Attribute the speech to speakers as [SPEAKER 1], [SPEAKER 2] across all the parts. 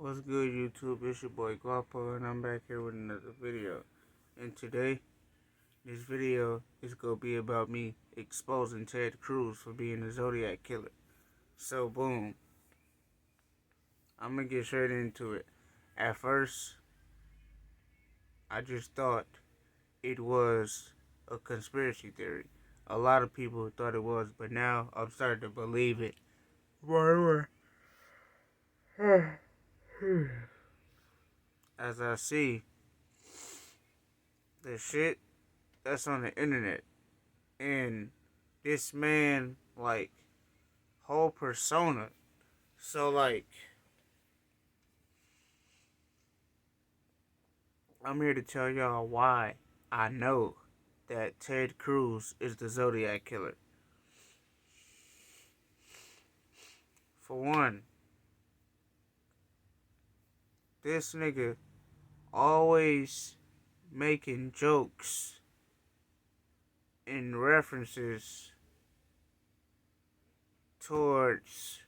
[SPEAKER 1] What's good, YouTube? It's your boy Guapo, and I'm back here with another video. And today, this video is gonna be about me exposing Ted Cruz for being a Zodiac killer. So, boom. I'm gonna get straight into it. At first, I just thought it was a conspiracy theory. A lot of people thought it was, but now I'm starting to believe it. As I see the shit that's on the internet, and this man, like, whole persona. So, like, I'm here to tell y'all why I know that Ted Cruz is the Zodiac killer. For one, this nigga always making jokes and references towards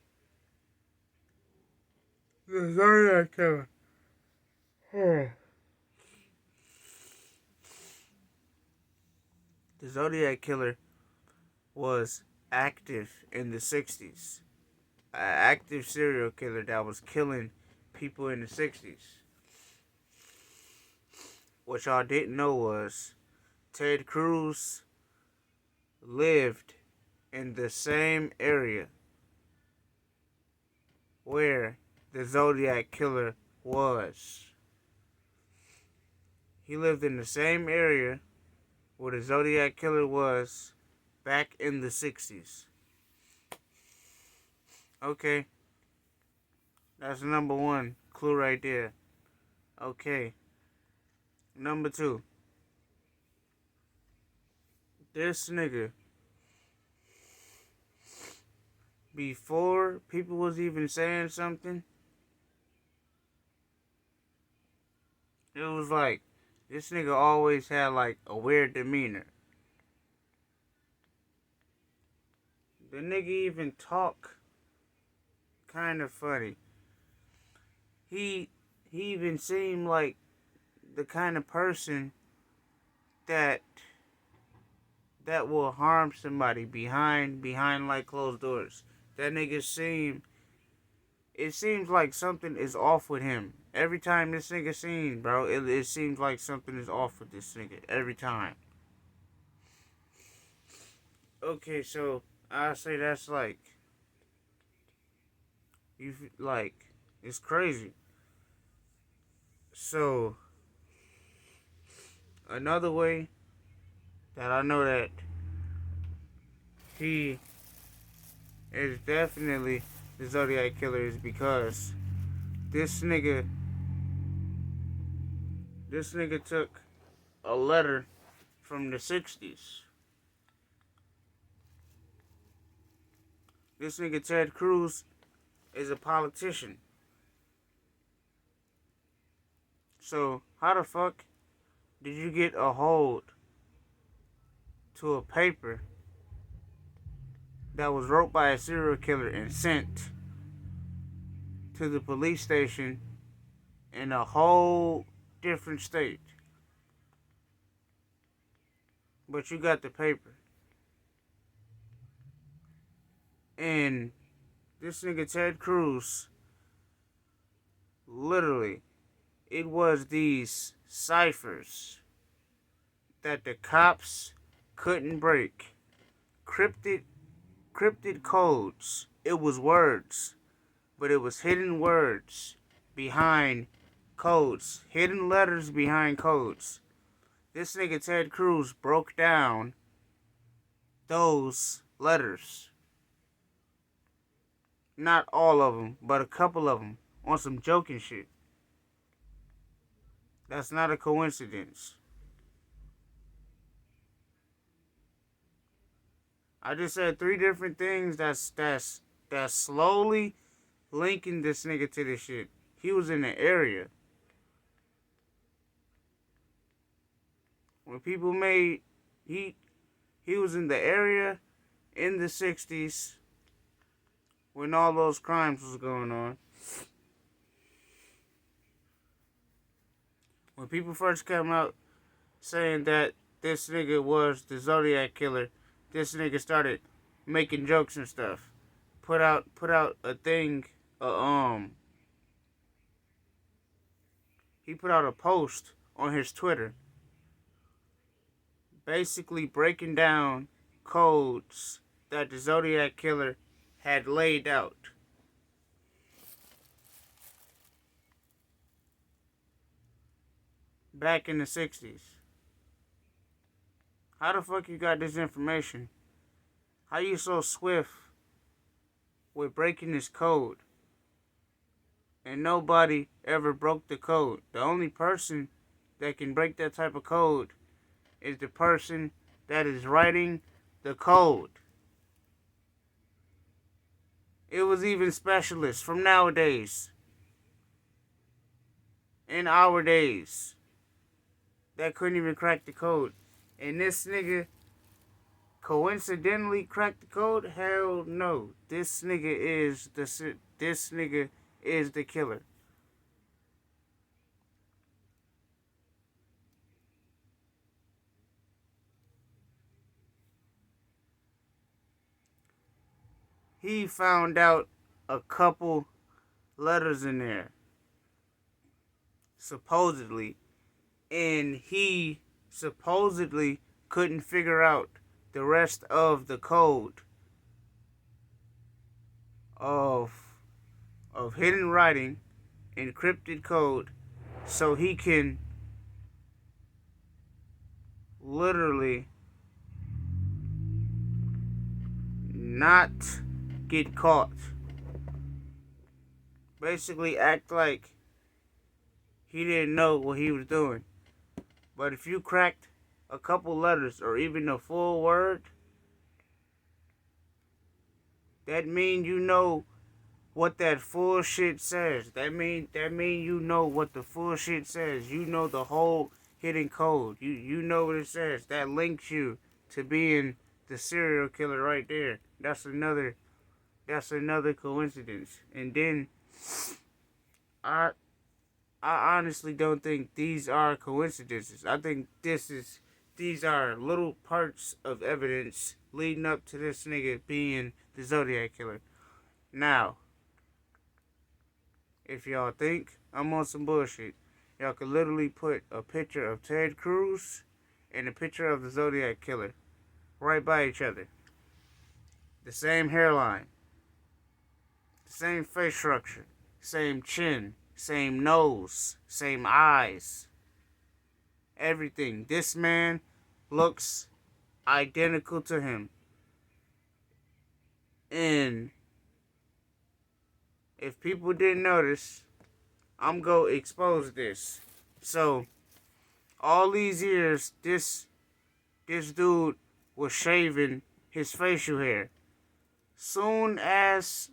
[SPEAKER 1] the Zodiac killer. The Zodiac killer was active in the 60s. An active serial killer that was killing people in the 60s. What y'all didn't know was Ted Cruz lived in the same area where the Zodiac killer was. He lived in the same area where the Zodiac killer was back in the 60s. Okay, that's number one clue right there. Okay, number two. This nigga, before people was even saying something, it was like, this nigga always had like a weird demeanor. The nigga even talk kind of funny. He even seemed like the kind of person that will harm somebody behind like closed doors. That nigga it seems like something is off with him. Every time this nigga seen, bro, it seems like something is off with this nigga. Every time. Okay, so I say that's like, it's crazy. So, another way that I know that he is definitely the Zodiac killer is because this nigga took a letter from the 60s. This nigga Ted Cruz is a politician. So, how the fuck did you get a hold to a paper that was wrote by a serial killer and sent to the police station in a whole different state? But you got the paper. And this nigga Ted Cruz, literally, it was these ciphers that the cops couldn't break. Cryptid codes. It was words, but it was hidden words behind codes. Hidden letters behind codes. This nigga Ted Cruz broke down those letters. Not all of them, but a couple of them on some joking shit. That's not a coincidence. I just said three different things that's slowly linking this nigga to this shit. He was in the area. When people made he was in the area in the 60s when all those crimes was going on. When people first came out saying that this nigga was the Zodiac killer, this nigga started making jokes and stuff. Put out a thing. He put out a post on his Twitter, basically breaking down codes that the Zodiac killer had laid out. Back in the 60s. How the fuck you got this information? How you so swift with breaking this code? And nobody ever broke the code. The only person that can break that type of code is the person that is writing the code. It was even specialists from nowadays, in our days, that couldn't even crack the code. And this nigga coincidentally cracked the code? Hell no. This nigga is the killer. He found out a couple letters in there, supposedly, and he supposedly couldn't figure out the rest of the code of hidden writing, encrypted code, so he can literally not get caught. Basically act like he didn't know what he was doing. But if you cracked a couple letters or even a full word, that mean you know what that full shit says. That mean you know what the full shit says. You know the whole hidden code. You know what it says. That links you to being the serial killer right there. That's another coincidence. And then I honestly don't think these are coincidences. I think these are little parts of evidence leading up to this nigga being the Zodiac killer. Now, if y'all think I'm on some bullshit, y'all could literally put a picture of Ted Cruz and a picture of the Zodiac killer right by each other. The same hairline, the same face structure, same chin, same nose, same eyes, everything. This man looks identical to him. And if people didn't notice, I'm gonna expose this. So, all these years, this dude was shaving his facial hair. Soon as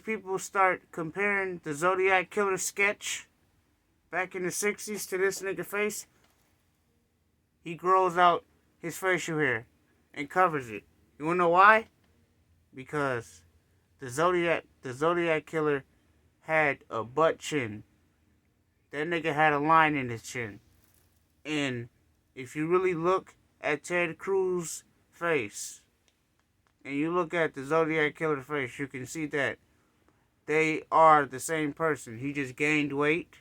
[SPEAKER 1] people start comparing the Zodiac Killer sketch back in the 60s to this nigga face, he grows out his facial hair and covers it. You wanna know why? Because the Zodiac Killer had a butt chin. That nigga had a line in his chin. And if you really look at Ted Cruz's face, and you look at the Zodiac Killer face, you can see that they are the same person. He just gained weight,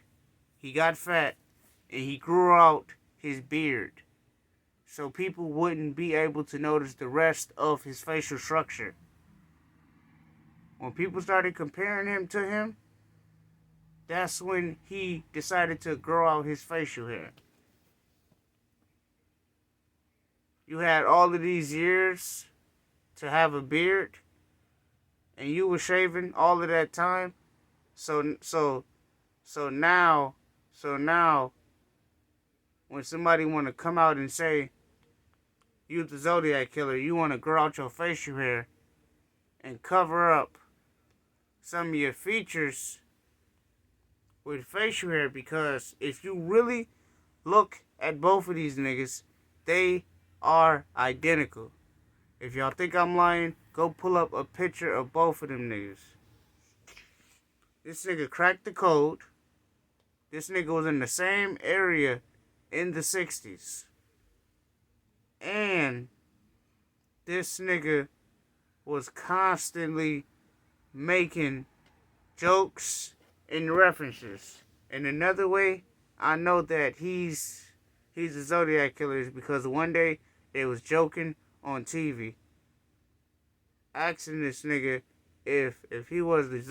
[SPEAKER 1] he got fat, and he grew out his beard. So people wouldn't be able to notice the rest of his facial structure. When people started comparing him to him, that's when he decided to grow out his facial hair. You had all of these years to have a beard, and you were shaving all of that time. So now, when somebody want to come out and say you the Zodiac Killer, you want to grow out your facial hair and cover up some of your features with facial hair, because if you really look at both of these niggas, they are identical. If y'all think I'm lying, go pull up a picture of both of them niggas. This nigga cracked the code This nigga was in the same area in the 60s. And this nigga was constantly making jokes and references. And another way I know that he's a Zodiac killer is because one day they was joking on TV, asking this nigga if he was the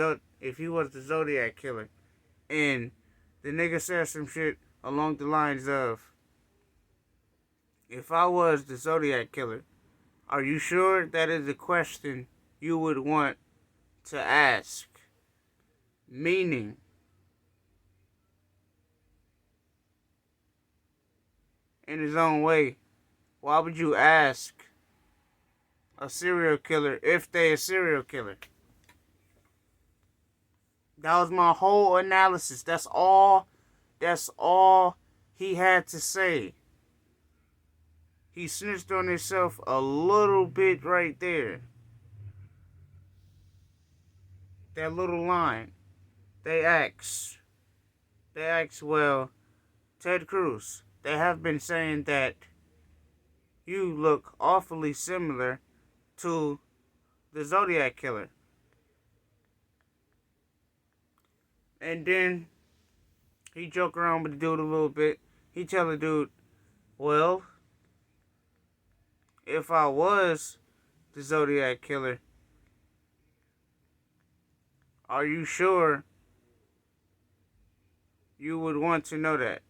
[SPEAKER 1] Zodiac killer, and the nigga said some shit along the lines of, "If I was the Zodiac killer, are you sure that is a question you would want to ask?" Meaning, in his own way, why would you ask a serial killer if they a serial killer? That was my whole analysis. That's all he had to say. He snitched on himself a little bit right there. That little line. They ask, well, Ted Cruz, they have been saying that you look awfully similar to the Zodiac killer. And then he joke around with the dude a little bit. He tell the dude, well, if I was the Zodiac killer, are you sure you would want to know that?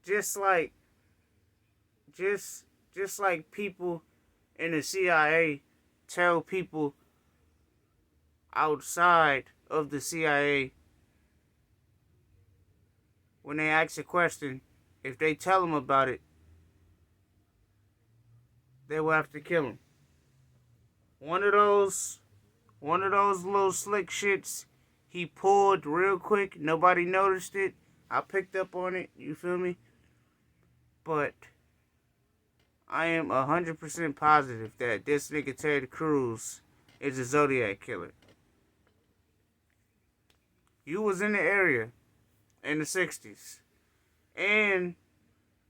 [SPEAKER 1] Just like people in the CIA tell people outside of the CIA, when they ask a question, if they tell them about it, they will have to kill him. One of those little slick shits he pulled real quick. Nobody noticed it. I picked up on it. You feel me? But I am 100% positive that this nigga Ted Cruz is a Zodiac killer. You was in the area in the 60s. And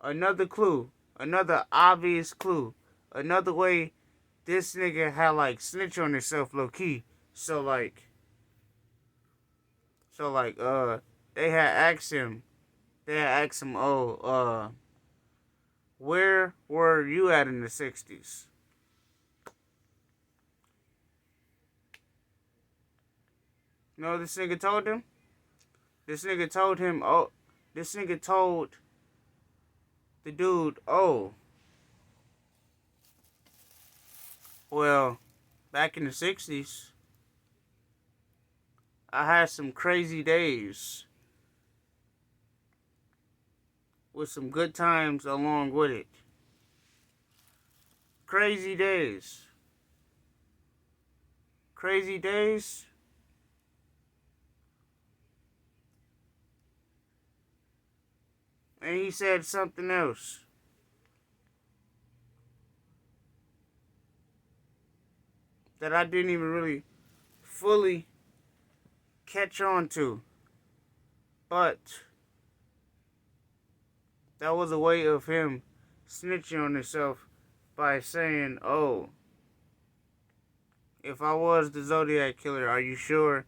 [SPEAKER 1] another clue, another obvious clue, another way this nigga had like snitch on himself low key. So they had asked him, where were you at in the 60s? You know what this nigga told him? This nigga told the dude, oh, well, back in the 60s, I had some crazy days with some good times along with it. Crazy days. Crazy days. And he said something else. That I didn't even really fully catch on to. But that was a way of him snitching on himself by saying, oh, if I was the Zodiac killer, are you sure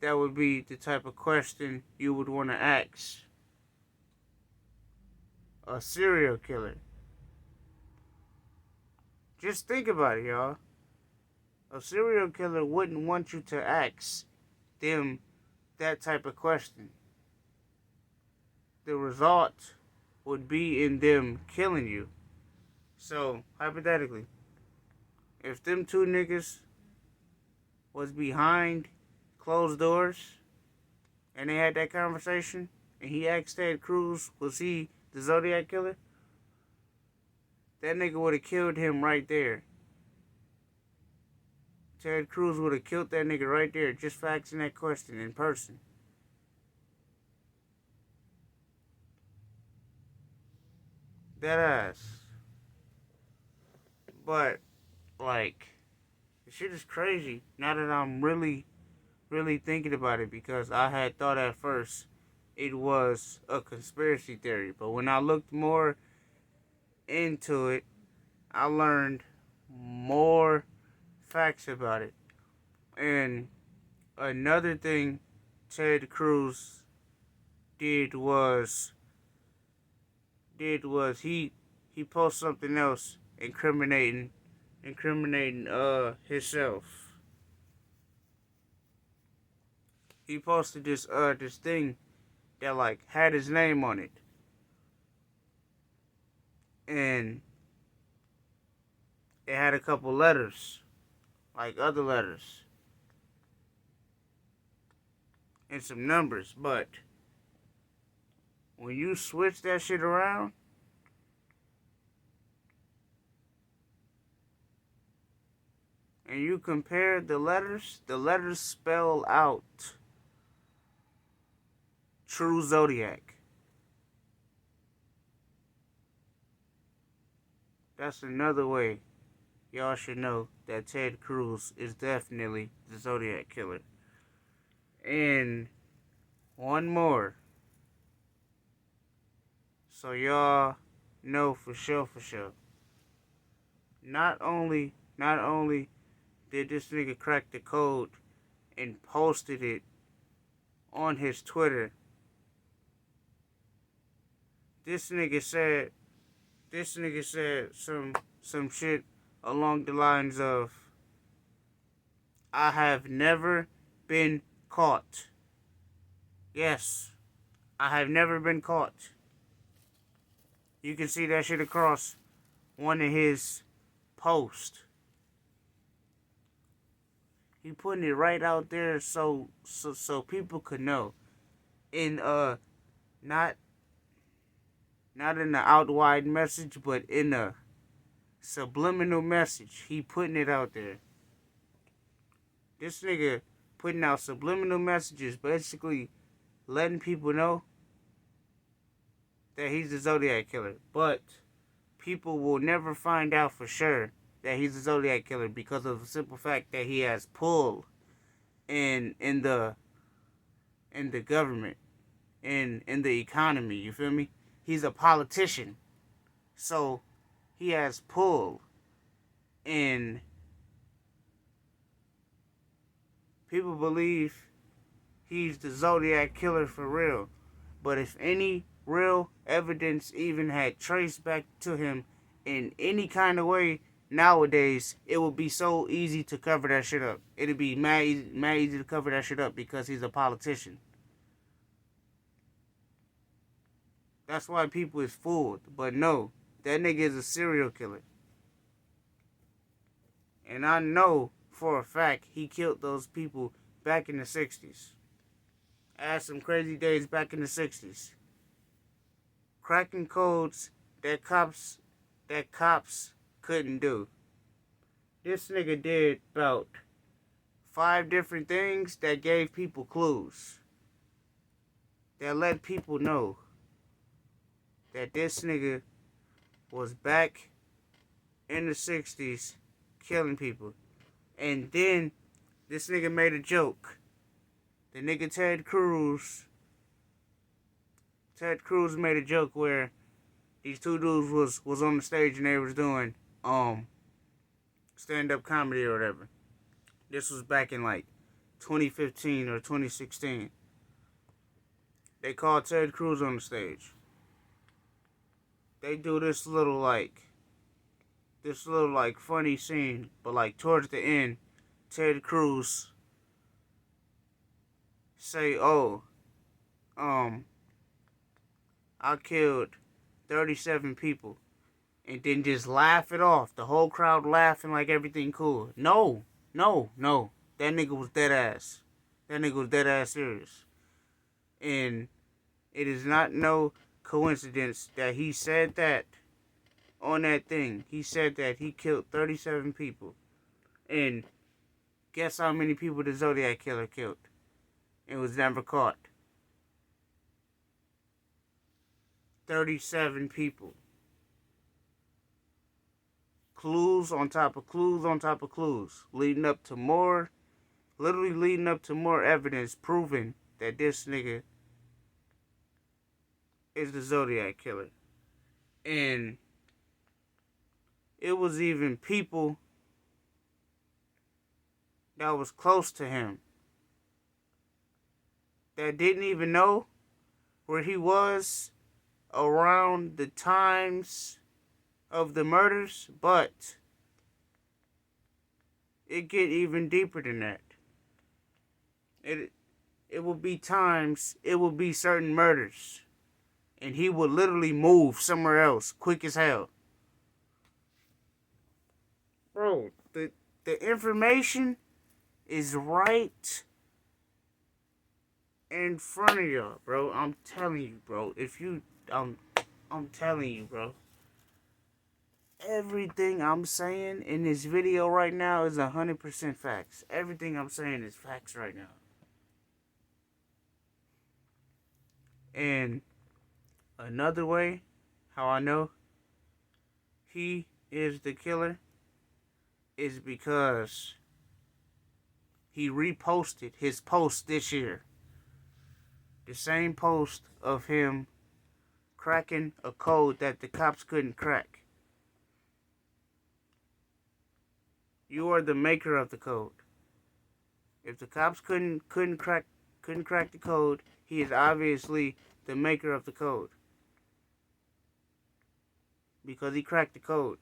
[SPEAKER 1] that would be the type of question you would want to ask a serial killer? Just think about it, y'all. A serial killer wouldn't want you to ask them that type of question. The result would be in them killing you. So, hypothetically, if them two niggas was behind closed doors and they had that conversation and he asked Ted Cruz, was he the Zodiac killer? That nigga would have killed him right there. Ted Cruz would have killed that nigga right there just for asking that question in person. That ass. But, like, the shit is crazy now that I'm really really thinking about it, because I had thought at first it was a conspiracy theory. But when I looked more into it, I learned more facts about it. And another thing Ted Cruz did was he posted something else incriminating himself. He posted this thing that like had his name on it, and it had a couple letters, like other letters, and some numbers. But when you switch that shit around, and you compare the letters spell out true zodiac. That's another way y'all should know that Ted Cruz is definitely the Zodiac killer. And one more, so y'all know for sure. Not only did this nigga crack the code and posted it on his Twitter, this nigga said some shit along the lines of, I have never been caught. Yes, I have never been caught. You can see that shit across one of his posts. He putting it right out there so people could know. In not in the out wide message, but in a subliminal message. He putting it out there. This nigga putting out subliminal messages, basically letting people know that he's the Zodiac killer. But people will never find out for sure that he's the Zodiac killer, because of the simple fact that he has pull in the government, in the economy. You feel me? He's a politician, so he has pull, and people believe he's the Zodiac killer for real. But if any real evidence even had traced back to him in any kind of way, nowadays it would be so easy to cover that shit up. It'd be mad easy to cover that shit up, because he's a politician. That's why people is fooled. But no, that nigga is a serial killer. And I know for a fact he killed those people back in the 60s. I had some crazy days back in the 60s. Cracking codes that cops couldn't do. This nigga did about 5 different things that gave people clues. That let people know that this nigga was back in the 60s killing people. And then this nigga made a joke. The nigga Ted Cruz made a joke where these two dudes was on the stage and they was doing stand-up comedy or whatever. This was back in like 2015 or 2016. They called Ted Cruz on the stage. They do this little like funny scene, but like towards the end, Ted Cruz say, I killed 37 people, and then just laugh it off. The whole crowd laughing like everything cool. No. That nigga was dead ass. That nigga was dead ass serious. And it is not no coincidence that he said that on that thing. He said that he killed 37 people. And guess how many people the Zodiac killer killed? It was never caught. 37 people. Clues on top of clues on top of clues, leading up to more literally leading up to more evidence proving that this nigga is the Zodiac killer. And it was even people that was close to him that didn't even know where he was around the times of the murders, but it get even deeper than that. It will be times, it will be certain murders, and he would literally move somewhere else quick as hell. Bro, the information is right in front of y'all, bro. I'm telling you, bro. I'm telling you, bro. Everything I'm saying in this video right now is 100% facts. Everything I'm saying is facts right now. And another way how I know he is the killer is because he reposted his post this year. The same post of him cracking a code that the cops couldn't crack. You are the maker of the code. If the cops couldn't crack the code, he is obviously the maker of the code. Because he cracked the code.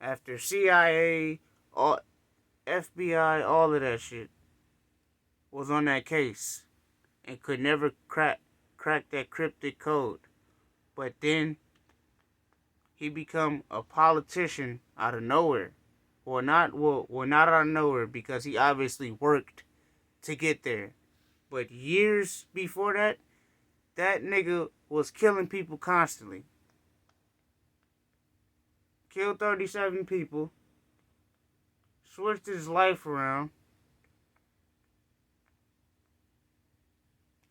[SPEAKER 1] After CIA, FBI, all of that shit was on that case and could never crack that cryptic code. But then he become a politician out of nowhere. Well, not out of nowhere, because he obviously worked to get there. But years before that, that nigga was killing people constantly. Killed 37 people. Switched his life around.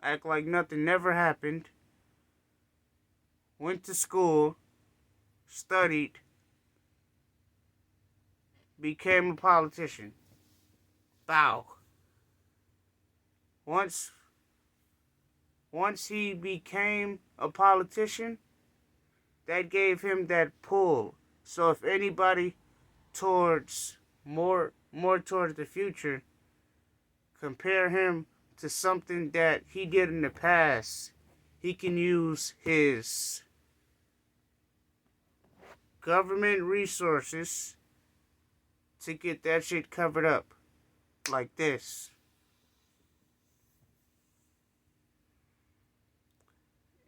[SPEAKER 1] Act like nothing never happened. Went to school. Studied. Became a politician. Bow. Once he became a politician, that gave him that pull. So if anybody towards more towards the future, compare him to something that he did in the past, he can use his government resources to get that shit covered up. Like this.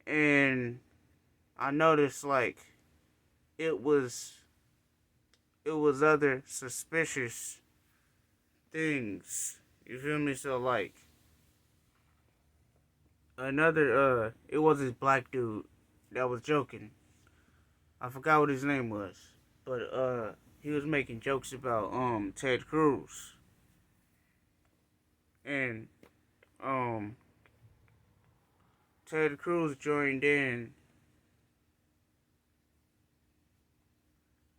[SPEAKER 1] And I noticed, like, it was other suspicious things. You feel me? So, like, it was this black dude that was joking. I forgot what his name was. But, he was making jokes about, Ted Cruz. And, Ted Cruz joined in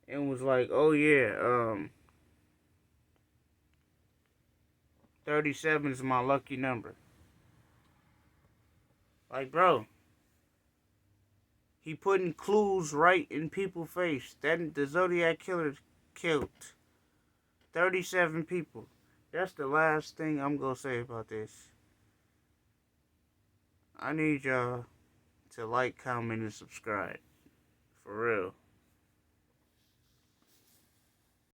[SPEAKER 1] and was like, oh yeah, 37 is my lucky number. Like, bro, he putting clues right in people's face. That the Zodiac killer killed 37 people. That's the last thing I'm gonna say about this. I need y'all to like, comment, and subscribe. For real.